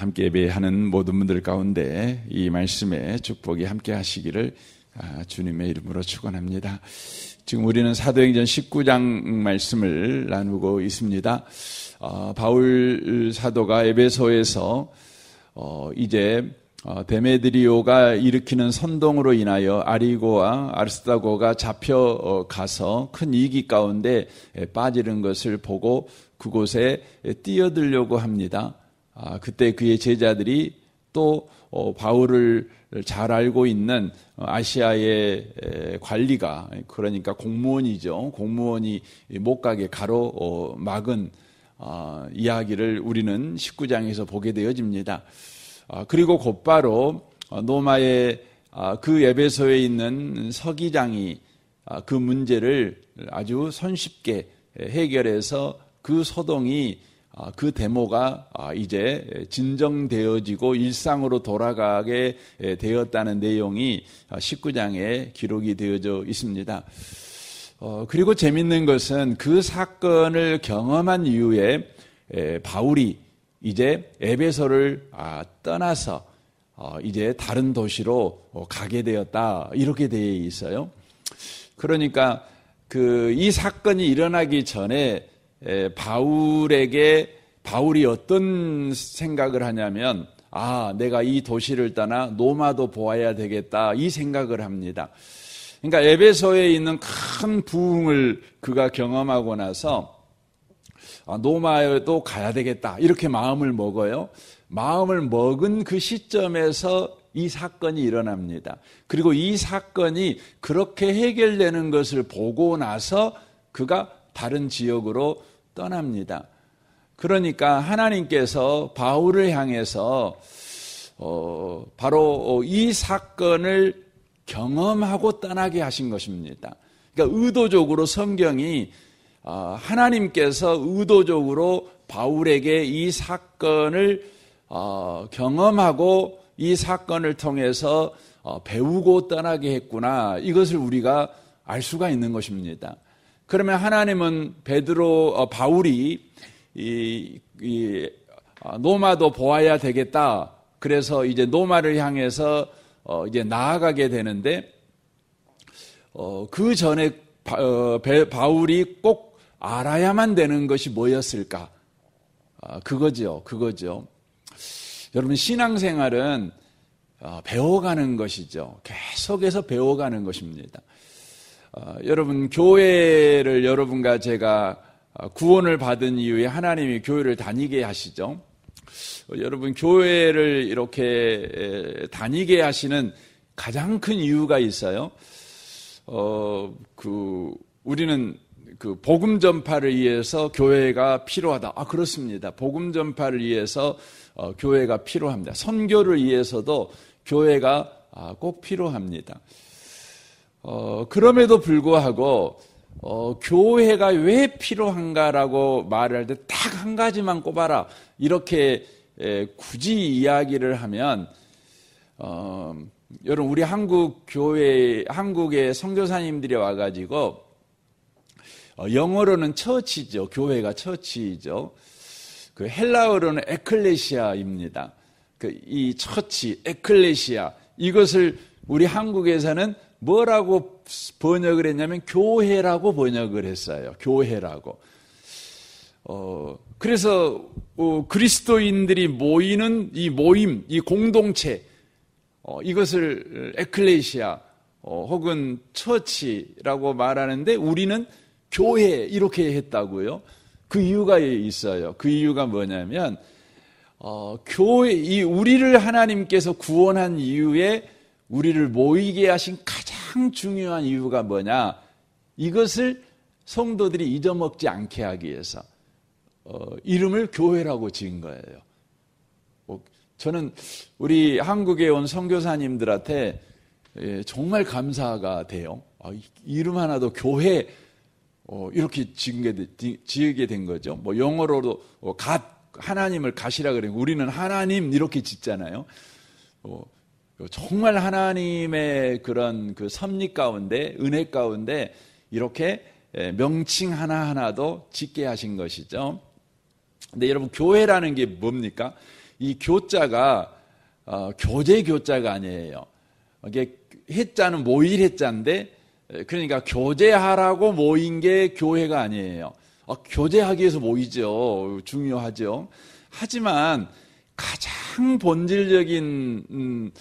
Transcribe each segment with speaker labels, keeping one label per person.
Speaker 1: 함께 예배하는 모든 분들 가운데 이 말씀의 축복이 함께 하시기를 주님의 이름으로 축원합니다. 지금 우리는 사도행전 19장 말씀을 나누고 있습니다. 바울 사도가 에베소에서 이제 데메드리오가 일으키는 선동으로 인하여 아리고와 아ርስ다고가 잡혀가서 큰 위기 가운데 빠지는 것을 보고 그곳에 뛰어들려고 합니다. 그때 그의 제자들이 또 바울을 잘 알고 있는 아시아의 관리가, 그러니까 공무원이죠. 공무원이 못 가게 가로막은 이야기를 우리는 19장에서 보게 되어집니다. 그리고 곧바로 노마의 그 에베소에 있는 서기장이 그 문제를 아주 손쉽게 해결해서 그 소동이 그 데모가 이제 진정되어지고 일상으로 돌아가게 되었다는 내용이 19장에 기록이 되어져 있습니다. 그리고 재밌는 것은 그 사건을 경험한 이후에 바울이 이제 에베소를 떠나서 이제 다른 도시로 가게 되었다, 이렇게 되어 있어요. 그러니까 이 사건이 일어나기 전에 바울이 어떤 생각을 하냐면, 내가 이 도시를 떠나 노마도 보아야 되겠다, 이 생각을 합니다. 그러니까 에베소에 있는 큰 부흥을 그가 경험하고 나서 노마에도 가야 되겠다, 이렇게 마음을 먹어요. 마음을 먹은 그 시점에서 이 사건이 일어납니다. 그리고 이 사건이 그렇게 해결되는 것을 보고 나서 그가 다른 지역으로 떠납니다. 그러니까 하나님께서 바울을 향해서 바로 이 사건을 경험하고 떠나게 하신 것입니다. 그러니까 의도적으로 성경이 하나님께서 의도적으로 바울에게 이 사건을 경험하고 이 사건을 통해서 배우고 떠나게 했구나, 이것을 우리가 알 수가 있는 것입니다. 그러면 하나님은 바울이 노마도 보아야 되겠다, 그래서 이제 노마를 향해서 이제 나아가게 되는데, 그 전에 바울이 꼭 알아야만 되는 것이 뭐였을까? 그거죠. 여러분, 신앙생활은 배워가는 것이죠. 계속해서 배워가는 것입니다. 여러분, 교회를 여러분과 제가 구원을 받은 이후에 하나님이 교회를 다니게 하시죠. 여러분, 교회를 이렇게 다니게 하시는 가장 큰 이유가 있어요. 우리는 복음 전파를 위해서 교회가 필요하다. 그렇습니다. 복음 전파를 위해서 교회가 필요합니다. 선교를 위해서도 교회가 꼭 필요합니다. 그럼에도 불구하고 교회가 왜 필요한가라고 말할 때 딱 한 가지만 꼽아라, 이렇게 굳이 이야기를 하면, 여러분, 우리 한국의 선교사님들이 와가지고 영어로는 처치죠. 교회가 처치죠. 그 헬라어로는 에클레시아입니다. 이 처치, 에클레시아, 이것을 우리 한국에서는 뭐라고 번역을 했냐면 교회라고 번역을 했어요. 교회라고. 그래서 그리스도인들이 모이는 이 모임, 이 공동체, 이것을 에클레시아 혹은 처치라고 말하는데 우리는 교회 이렇게 했다고요. 그 이유가 있어요. 그 이유가 뭐냐면 우리를 하나님께서 구원한 이후에 우리를 모이게 하신 가장 중요한 이유가 뭐냐, 이것을 성도들이 잊어먹지 않게 하기 위해서 이름을 교회라고 지은 거예요. 저는 우리 한국에 온 선교사님들한테 정말 감사가 돼요. 이름 하나도 교회 이렇게 지으게 된 거죠. 영어로도 하나님을 갓이라 그래요. 우리는 하나님 이렇게 짓잖아요. 정말 하나님의 그런 그 섭리 가운데, 은혜 가운데 이렇게 명칭 하나하나도 짓게 하신 것이죠. 근데 여러분, 교회라는 게 뭡니까? 이 교자가 교제 교자가 아니에요. 이게 해자는 모일 해자인데, 그러니까 교제하라고 모인 게 교회가 아니에요. 교제하기 위해서 모이죠. 중요하죠. 하지만 가장 본질적인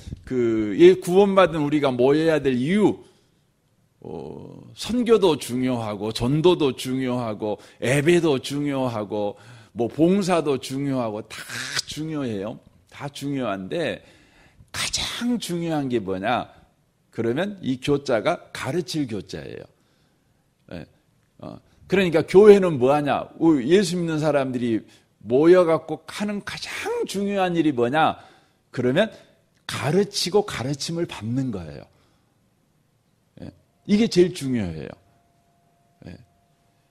Speaker 1: 구원받은 우리가 모여야 될 이유, 선교도 중요하고 전도도 중요하고 예배도 중요하고 뭐 봉사도 중요하고 다 중요해요. 다 중요한데 가장 중요한 게 뭐냐? 그러면 이 교자가 가르칠 교자예요. 그러니까 교회는 뭐하냐? 예수 믿는 사람들이 모여갖고 하는 가장 중요한 일이 뭐냐? 그러면 가르치고 가르침을 받는 거예요. 이게 제일 중요해요.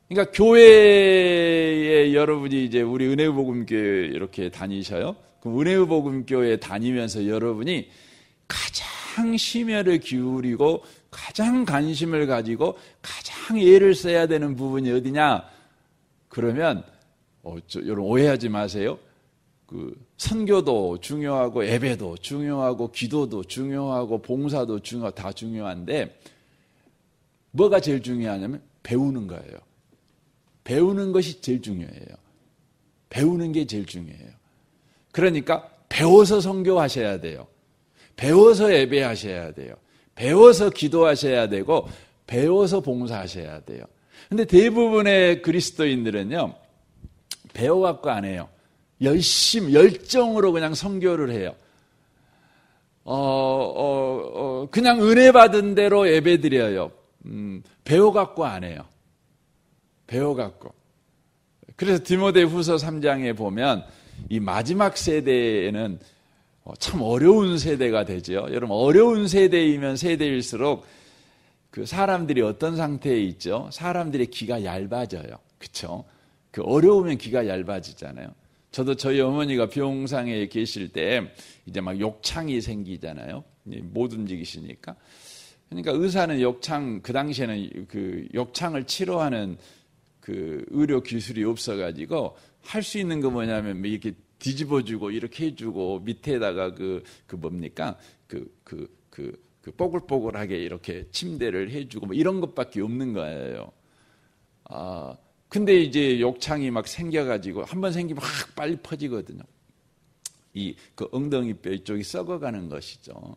Speaker 1: 그러니까 교회에 여러분이 이제 우리 은혜복음교회 이렇게 다니셔요. 그럼 은혜복음교회 다니면서 여러분이 가장 심혈을 기울이고 가장 관심을 가지고 가장 애를 써야 되는 부분이 어디냐? 그러면 여러분 오해하지 마세요. 선교도 중요하고 예배도 중요하고 기도도 중요하고 봉사도 다 중요한데 뭐가 제일 중요하냐면 배우는 거예요. 배우는 것이 제일 중요해요. 배우는 게 제일 중요해요. 그러니까 배워서 선교하셔야 돼요. 배워서 예배하셔야 돼요. 배워서 기도하셔야 되고 배워서 봉사하셔야 돼요. 근데 대부분의 그리스도인들은요, 배워갖고 안 해요. 열정으로 그냥 선교를 해요. 그냥 은혜 받은 대로 예배 드려요. 배워갖고 안 해요. 배워갖고. 그래서 디모데후서 3장에 보면 이 마지막 세대에는 참 어려운 세대가 되죠. 여러분, 어려운 세대이면 세대일수록 그 사람들이 어떤 상태에 있죠? 사람들의 귀가 얇아져요. 그렇죠? 그 어려우면 귀가 얇아지잖아요. 저도 저희 어머니가 병상에 계실 때 이제 막 욕창이 생기잖아요. 못 움직이시니까. 그러니까 의사는 욕창, 그 당시에는 그 욕창을 치료하는 그 의료 기술이 없어가지고 할 수 있는 거 뭐냐면 이렇게 뒤집어주고 이렇게 해주고 밑에다가 뭡니까? 뽀글뽀글하게 이렇게 침대를 해주고 뭐 이런 것밖에 없는 거예요. 근데 이제 욕창이 막 생겨가지고 한번 생기면 확 빨리 퍼지거든요. 그 엉덩이 뼈 이쪽이 썩어가는 것이죠.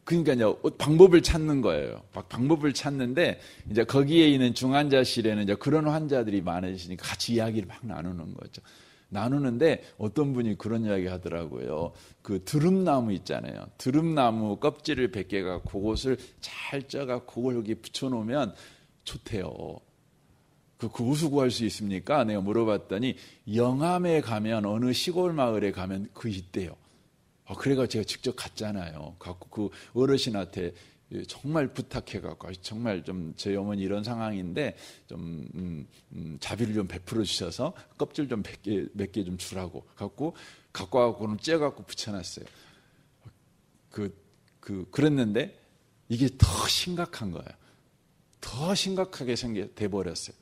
Speaker 1: 그러니까요, 방법을 찾는 거예요. 방법을 찾는데, 이제 거기에 있는 중환자실에는 이제 그런 환자들이 많으시니까 같이 이야기를 막 나누는 거죠. 나누는데 어떤 분이 그런 이야기 하더라고요. 그 드릅나무 있잖아요. 드릅나무 껍질을 벗겨갖고 그것을 잘 쪄갖고 그걸 여기 붙여놓으면 좋대요. 그 우수 구할 수 있습니까? 내가 물어봤더니 영암에 가면 어느 시골 마을에 가면 있대요. 그래가 제가 직접 갔잖아요. 갖고 그 어르신한테 정말 부탁해갖고 정말 좀 저희 어머니 이런 상황인데 좀 자비를 좀 베풀어 주셔서 껍질 좀 몇 개 좀 주라고 갖고 와갖고는 째갖고 붙여놨어요. 그랬는데 이게 더 심각한 거예요. 더 심각하게 돼 버렸어요.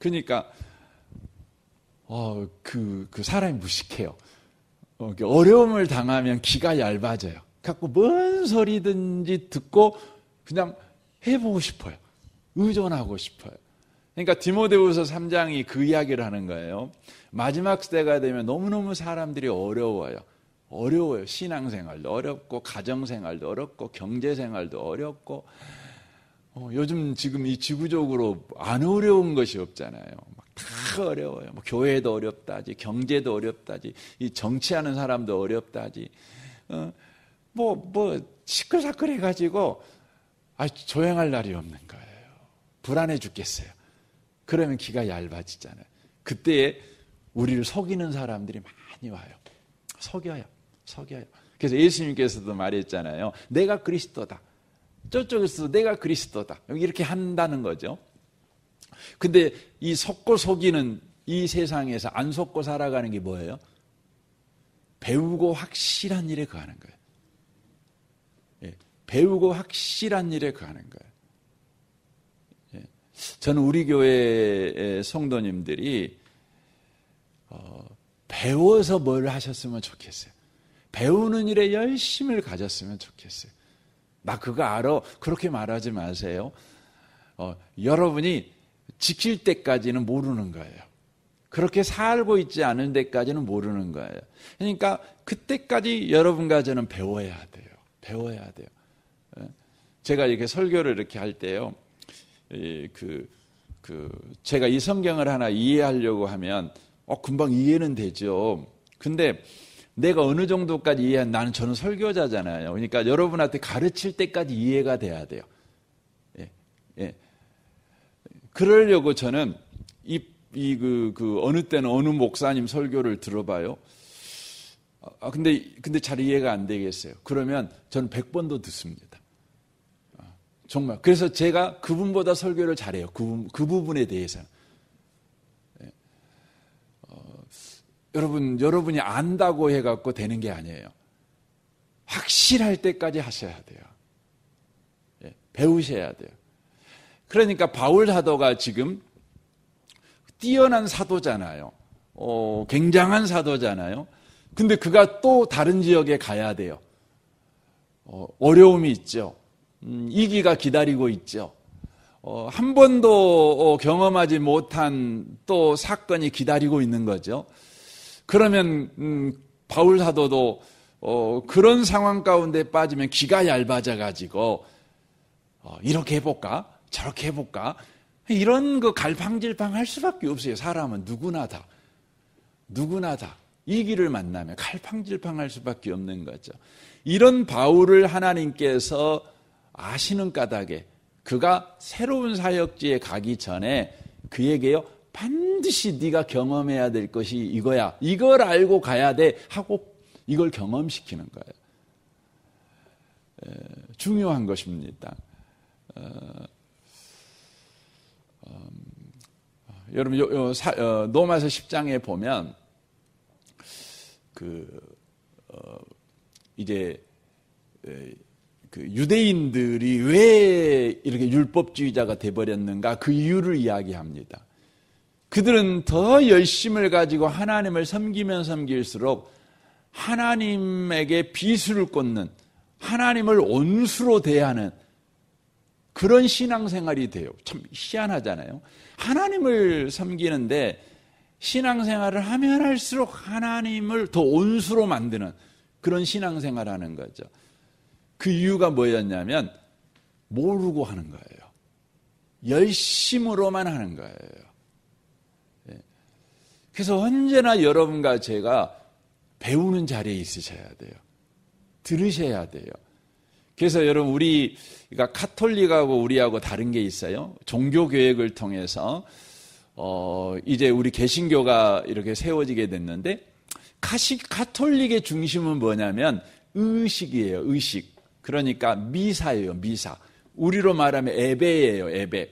Speaker 1: 그러니까 그 사람이 무식해요. 어려움을 당하면 귀가 얇아져요. 갖고 뭔 소리든지 듣고 그냥 해보고 싶어요. 의존하고 싶어요. 그러니까 디모데후서 3장이 그 이야기를 하는 거예요. 마지막 때가 되면 너무너무 사람들이 어려워요. 신앙생활도 어렵고 가정생활도 어렵고 경제생활도 어렵고 요즘 지금 이 지구적으로 안 어려운 것이 없잖아요. 막 다 어려워요. 뭐 교회도 어렵다지, 경제도 어렵다지, 이 정치하는 사람도 어렵다지. 시끌사끌해가지고 조용할 날이 없는 거예요. 불안해 죽겠어요. 그러면 귀가 얇아지잖아요. 그때에 우리를 속이는 사람들이 많이 와요. 속여요. 그래서 예수님께서도 말했잖아요. 내가 그리스도다. 저쪽에서도 내가 그리스도다. 이렇게 한다는 거죠. 근데 이 속고 속이는 이 세상에서 안 속고 살아가는 게 뭐예요? 배우고 확실한 일에 거하는 거예요. 배우고 확실한 일에 거하는 거예요. 저는 우리 교회의 성도님들이 배워서 뭘 하셨으면 좋겠어요. 배우는 일에 열심을 가졌으면 좋겠어요. 나 그거 알아. 그렇게 말하지 마세요. 여러분이 지킬 때까지는 모르는 거예요. 그렇게 살고 있지 않은 데까지는 모르는 거예요. 그러니까 그때까지 여러분과 저는 배워야 돼요. 배워야 돼요. 제가 이렇게 설교를 이렇게 할 때요, 제가 이 성경을 하나 이해하려고 하면, 금방 이해는 되죠. 근데 내가 어느 정도까지 이해한, 저는 설교자잖아요. 그러니까 여러분한테 가르칠 때까지 이해가 돼야 돼요. 예. 그러려고 저는 어느 때는 어느 목사님 설교를 들어봐요. 근데 잘 이해가 안 되겠어요. 그러면 저는 100번도 듣습니다. 정말. 그래서 제가 그분보다 설교를 잘해요. 그 부분에 대해서는. 여러분이 안다고 해갖고 되는 게 아니에요. 확실할 때까지 하셔야 돼요. 배우셔야 돼요. 그러니까 바울 사도가 지금 뛰어난 사도잖아요. 굉장한 사도잖아요. 근데 그가 또 다른 지역에 가야 돼요. 어려움이 있죠. 이기가 기다리고 있죠. 한 번도 경험하지 못한 또 사건이 기다리고 있는 거죠. 그러면 바울 사도도 그런 상황 가운데 빠지면 기가 얇아져가지고 이렇게 해볼까? 저렇게 해볼까? 이런 거 갈팡질팡 할 수밖에 없어요. 사람은 누구나 다. 이 길을 만나면 갈팡질팡 할 수밖에 없는 거죠. 이런 바울을 하나님께서 아시는 까닭에 그가 새로운 사역지에 가기 전에 그에게요, 반드시 네가 경험해야 될 것이 이거야. 이걸 알고 가야 돼 하고 이걸 경험시키는 거예요. 중요한 것입니다. 여러분 로마서 10장에 보면 이제 그 유대인들이 왜 이렇게 율법주의자가 돼버렸는가 그 이유를 이야기합니다. 그들은 더 열심을 가지고 하나님을 섬기면 섬길수록 하나님에게 비수를 꽂는, 하나님을 온수로 대하는 그런 신앙생활이 돼요. 참 희한하잖아요. 하나님을 섬기는데 신앙생활을 하면 할수록 하나님을 더 온수로 만드는 그런 신앙생활을 하는 거죠. 그 이유가 뭐였냐면 모르고 하는 거예요. 열심으로만 하는 거예요. 그래서 언제나 여러분과 제가 배우는 자리에 있으셔야 돼요. 들으셔야 돼요. 그래서 여러분 우리가 카톨릭하고 우리하고 다른 게 있어요. 종교교육을 통해서 이제 우리 개신교가 이렇게 세워지게 됐는데 가톨릭의 중심은 뭐냐면 의식이에요. 의식. 그러니까 미사예요. 미사. 우리로 말하면 예배예요. 예배.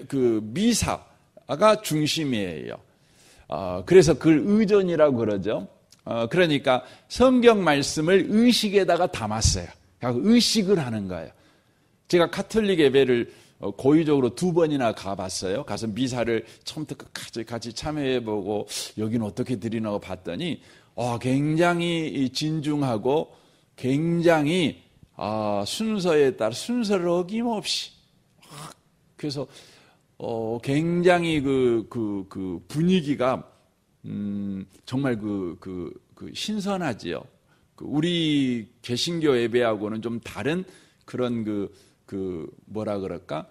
Speaker 1: 그 미사가 중심이에요. 그래서 그걸 의존이라고 그러죠. 그러니까 성경 말씀을 의식에다가 담았어요. 의식을 하는 거예요. 제가 카톨릭 예배를 고의적으로 2번이나 가봤어요. 가서 미사를 처음부터 끝까지 같이 참여해보고 여기는 어떻게 드리나 봤더니 굉장히 진중하고 굉장히 순서에 따라 순서를 어김없이 그래서 굉장히 그 분위기가 정말 그 신선하지요. 우리 개신교 예배하고는 좀 다른 그런 뭐라 그럴까?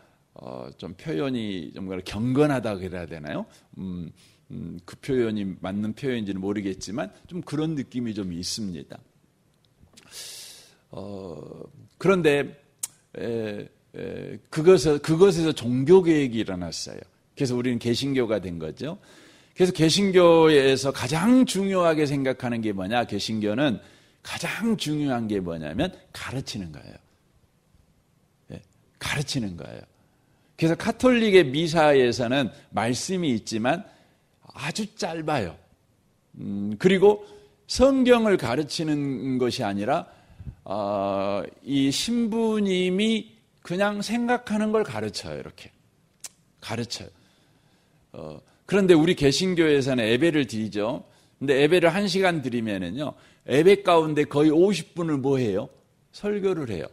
Speaker 1: 좀 표현이 좀 경건하다 그래야 되나요? 그 표현이 맞는 표현인지는 모르겠지만 좀 그런 느낌이 좀 있습니다. 그런데 그것에서 종교개혁이 일어났어요. 그래서 우리는 개신교가 된 거죠. 그래서 개신교에서 가장 중요하게 생각하는 게 뭐냐? 개신교는 가장 중요한 게 뭐냐면 가르치는 거예요. 가르치는 거예요. 그래서 카톨릭의 미사에서는 말씀이 있지만 아주 짧아요. 그리고 성경을 가르치는 것이 아니라 이 신부님이 그냥 생각하는 걸 가르쳐요. 이렇게 가르쳐요. 그런데 우리 개신교에서는 예배를 드리죠. 근데 예배를 1시간 드리면은요, 예배 가운데 거의 50분을 뭐 해요? 설교를 해요.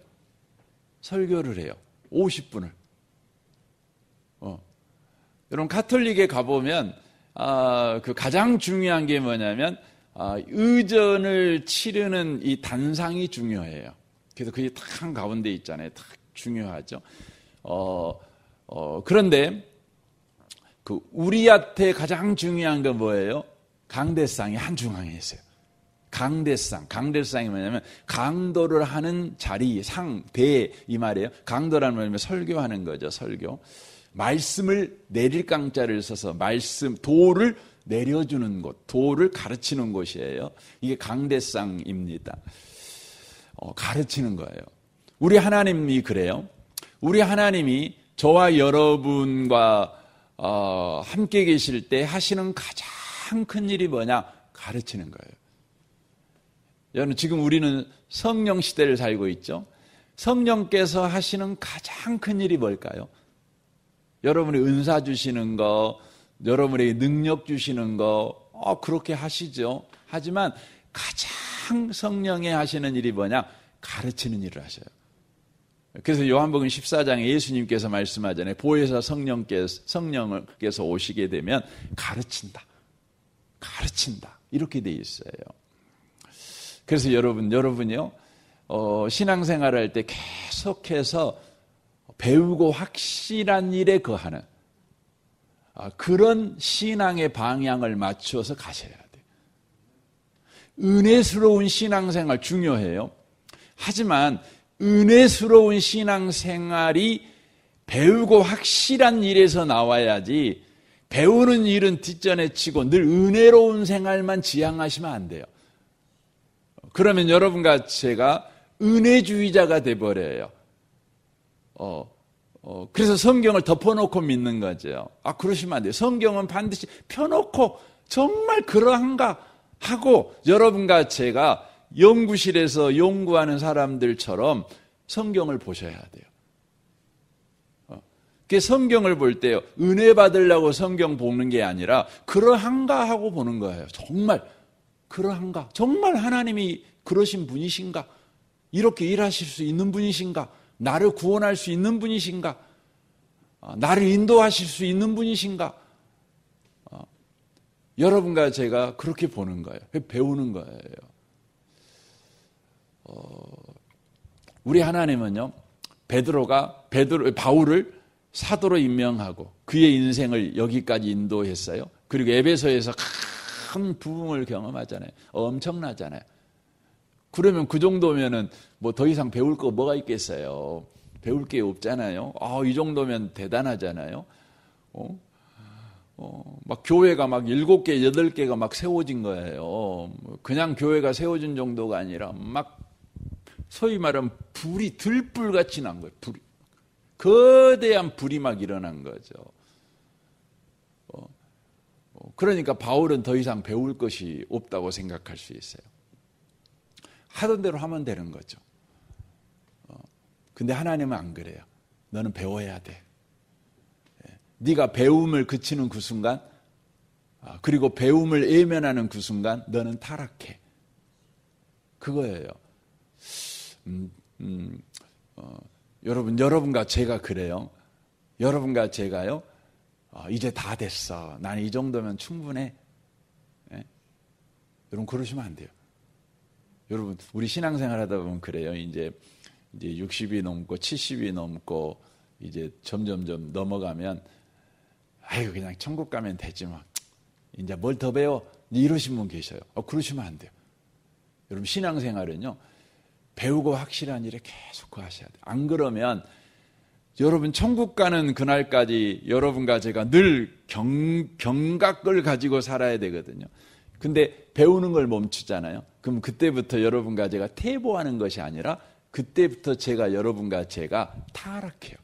Speaker 1: 설교를 해요. 50분을. 여러분, 가톨릭에 가보면, 그 가장 중요한 게 뭐냐면, 의전을 치르는 이 단상이 중요해요. 그래서 그게 딱 한 가운데 있잖아요. 딱 중요하죠. 그런데, 우리한테 가장 중요한 건 뭐예요? 강대상이 한중앙에 있어요. 강대상이 뭐냐면 강도를 하는 자리, 상, 대 이 말이에요. 강도라는 말이면 설교하는 거죠. 설교. 말씀을 내릴 강자를 써서 도를 내려주는 곳, 도를 가르치는 곳이에요. 이게 강대상입니다. 가르치는 거예요. 우리 하나님이 그래요. 우리 하나님이 저와 여러분과 함께 계실 때 하시는 가장 큰 일이 뭐냐? 가르치는 거예요. 여러분, 지금 우리는 성령 시대를 살고 있죠. 성령께서 하시는 가장 큰 일이 뭘까요? 여러분이 은사 주시는 거, 여러분에게 능력 주시는 거, 그렇게 하시죠. 하지만 가장 성령이 하시는 일이 뭐냐? 가르치는 일을 하셔요. 그래서 요한복음 14장에 예수님께서 말씀하잖아요. 보혜사 성령께서 오시게 되면 가르친다. 이렇게 돼 있어요. 그래서 여러분이요, 신앙생활을 할 때 계속해서 배우고 확실한 일에 거하는 그런 신앙의 방향을 맞추어서 가셔야 돼요. 은혜스러운 신앙생활 중요해요. 하지만 은혜스러운 신앙생활이 배우고 확실한 일에서 나와야지 배우는 일은 뒷전에 치고 늘 은혜로운 생활만 지향하시면 안 돼요. 그러면 여러분과 제가 은혜주의자가 돼버려요. 그래서 성경을 덮어놓고 믿는 거죠. 그러시면 안 돼요. 성경은 반드시 펴놓고 정말 그러한가 하고 여러분과 제가 연구실에서 연구하는 사람들처럼 성경을 보셔야 돼요. 그 성경을 볼 때요, 은혜 받으려고 성경 보는 게 아니라 그러한가 하고 보는 거예요. 정말 그러한가? 정말 하나님이 그러신 분이신가? 이렇게 일하실 수 있는 분이신가? 나를 구원할 수 있는 분이신가? 나를 인도하실 수 있는 분이신가? 여러분과 제가 그렇게 보는 거예요. 배우는 거예요. 우리 하나님은요, 바울을 사도로 임명하고 그의 인생을 여기까지 인도했어요. 그리고 에베소에서 큰 부흥을 경험하잖아요. 엄청나잖아요. 그러면 그 정도면은 뭐 더 이상 배울 거 뭐가 있겠어요? 배울 게 없잖아요. 이 정도면 대단하잖아요. 막 교회가 막 7개, 8개가 막 세워진 거예요. 그냥 교회가 세워진 정도가 아니라 막 소위 말하면 불이 들불같이 난 거예요. 불이. 거대한 불이 막 일어난 거죠. 그러니까 바울은 더 이상 배울 것이 없다고 생각할 수 있어요. 하던 대로 하면 되는 거죠. 근데 하나님은 안 그래요. 너는 배워야 돼. 네가 배움을 그치는 그 순간, 그리고 배움을 외면하는 그 순간 너는 타락해. 그거예요. 여러분과 제가 그래요. 여러분과 제가요, 이제 다 됐어. 난 이 정도면 충분해. 여러분, 그러시면 안 돼요. 여러분, 우리 신앙생활 하다 보면 그래요. 이제 60이 넘고 70이 넘고 이제 점점점 넘어가면 그냥 천국 가면 되지 뭐. 이제 뭘 더 배워? 이러신 분 계셔요. 그러시면 안 돼요. 여러분, 신앙생활은요, 배우고 확실한 일에 계속 하셔야 돼요. 안 그러면 여러분 천국 가는 그날까지 여러분과 제가 늘 경각을 가지고 살아야 되거든요. 근데 배우는 걸 멈추잖아요. 그럼 그때부터 여러분과 제가 퇴보하는 것이 아니라 그때부터 여러분과 제가 타락해요.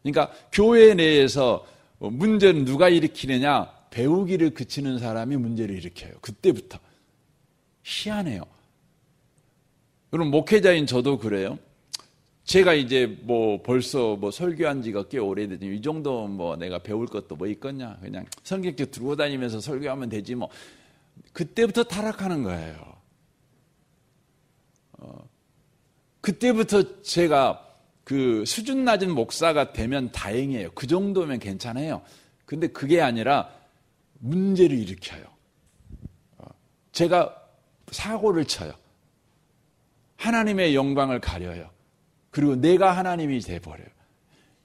Speaker 1: 그러니까 교회 내에서 문제는 누가 일으키느냐? 배우기를 그치는 사람이 문제를 일으켜요. 그때부터. 희한해요. 그럼 목회자인 저도 그래요. 제가 이제 뭐 벌써 뭐 설교한 지가 꽤 오래되지, 이 정도 뭐 내가 배울 것도 뭐 있겠냐, 그냥 성경책 들고 다니면서 설교하면 되지 뭐. 그때부터 타락하는 거예요. 그때부터 제가 그 수준 낮은 목사가 되면 다행이에요. 그 정도면 괜찮아요. 근데 그게 아니라 문제를 일으켜요. 제가 사고를 쳐요. 하나님의 영광을 가려요. 그리고 내가 하나님이 돼버려요.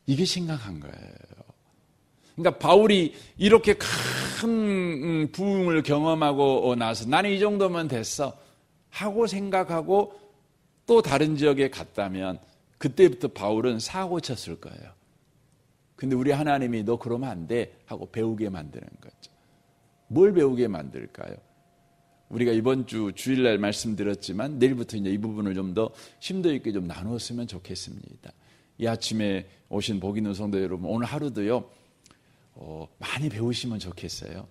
Speaker 1: 이게 심각한 거예요. 그러니까 바울이 이렇게 큰 부흥을 경험하고 나서 나는 이 정도면 됐어 하고 생각하고 또 다른 지역에 갔다면 그때부터 바울은 사고 쳤을 거예요. 근데 우리 하나님이 너 그러면 안 돼 하고 배우게 만드는 거죠. 뭘 배우게 만들까요? 우리가 이번 주 주일날 말씀드렸지만 내일부터 이제 이 부분을 좀 더 심도 있게 좀 나누었으면 좋겠습니다. 이 아침에 오신 복 있는 성도 여러분, 오늘 하루도요 많이 배우시면 좋겠어요.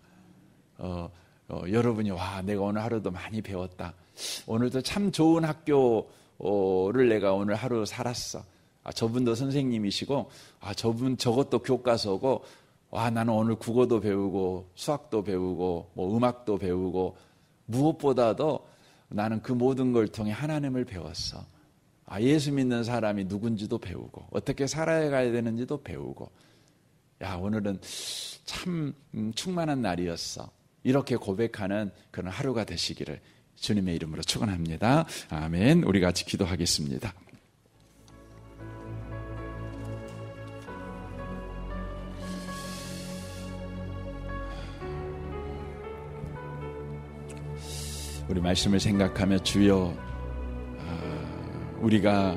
Speaker 1: 여러분이 와 내가 오늘 하루도 많이 배웠다. 오늘도 참 좋은 학교를 내가 오늘 하루 살았어. 저분도 선생님이시고 저분 저것도 교과서고 와 나는 오늘 국어도 배우고 수학도 배우고 뭐 음악도 배우고 무엇보다도 나는 그 모든 걸 통해 하나님을 배웠어. 예수 믿는 사람이 누군지도 배우고 어떻게 살아가야 되는지도 배우고 오늘은 참 충만한 날이었어. 이렇게 고백하는 그런 하루가 되시기를 주님의 이름으로 축원합니다. 아멘. 우리 같이 기도하겠습니다. 우리 말씀을 생각하며 주여 우리가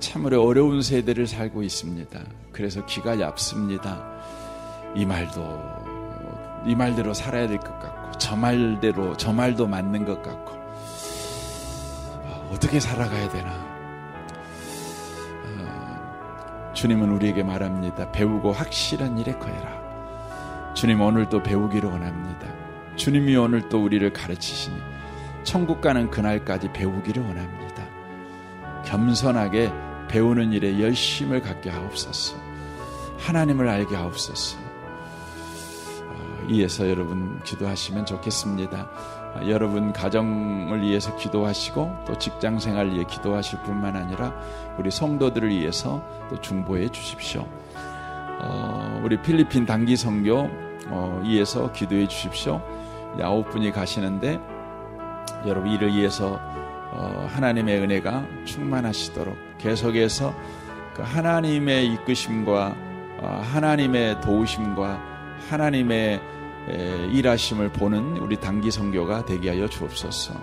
Speaker 1: 참으로 어려운 세대를 살고 있습니다. 그래서 귀가 얇습니다. 이 말대로 살아야 될 것 같고 저 말도 맞는 것 같고 어떻게 살아가야 되나. 주님은 우리에게 말합니다. 배우고 확실한 일에 거해라. 주님 오늘도 배우기를 원합니다. 주님이 오늘 또 우리를 가르치시니 천국 가는 그날까지 배우기를 원합니다. 겸손하게 배우는 일에 열심을 갖게 하옵소서. 하나님을 알게 하옵소서. 이에서 여러분 기도하시면 좋겠습니다. 여러분 가정을 위해서 기도하시고 또 직장생활을 위해 기도하실 뿐만 아니라 우리 성도들을 위해서 또 중보해 주십시오. 우리 필리핀 단기 선교 위해서 기도해 주십시오. 9분이 가시는데 여러분 이를 위해서 하나님의 은혜가 충만하시도록 계속해서 그 하나님의 이끄심과 하나님의 도우심과 하나님의 일하심을 보는 우리 단기 선교가 되게 하여 주옵소서.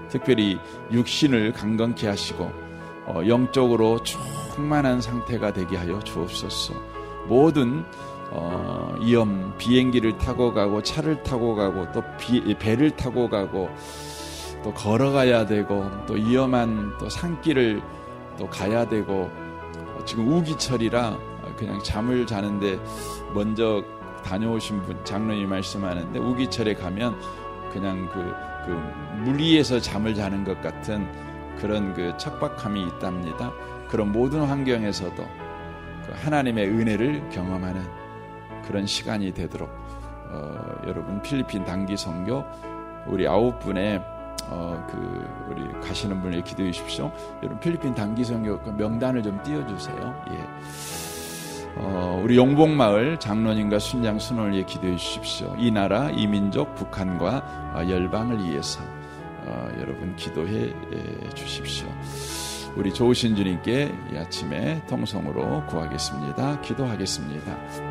Speaker 1: 특별히 육신을 강건케 하시고 영적으로 충만한 상태가 되게 하여 주옵소서. 모든 위험, 비행기를 타고 가고 차를 타고 가고 또 배를 타고 가고 또 걸어가야 되고 또 위험한 또 산길을 또 가야 되고 지금 우기철이라 그냥 잠을 자는데 먼저 다녀오신 분 장로님이 말씀하는데 우기철에 가면 그냥 그 물 위에서 잠을 자는 것 같은 그런 그 척박함이 있답니다. 그런 모든 환경에서도 그 하나님의 은혜를 경험하는 그런 시간이 되도록 여러분 필리핀 단기 선교 우리 9분의 우리 가시는 분을 기도해 주십시오. 여러분 필리핀 단기 선교 그 명단을 좀 띄워주세요. 우리 용복마을 장로님과 순장 순원을 위해 기도해 주십시오. 이 나라, 이 민족, 북한과 열방을 위해서 여러분 기도해 주십시오. 우리 좋으신 주님께 이 아침에 통성으로 구하겠습니다. 기도하겠습니다.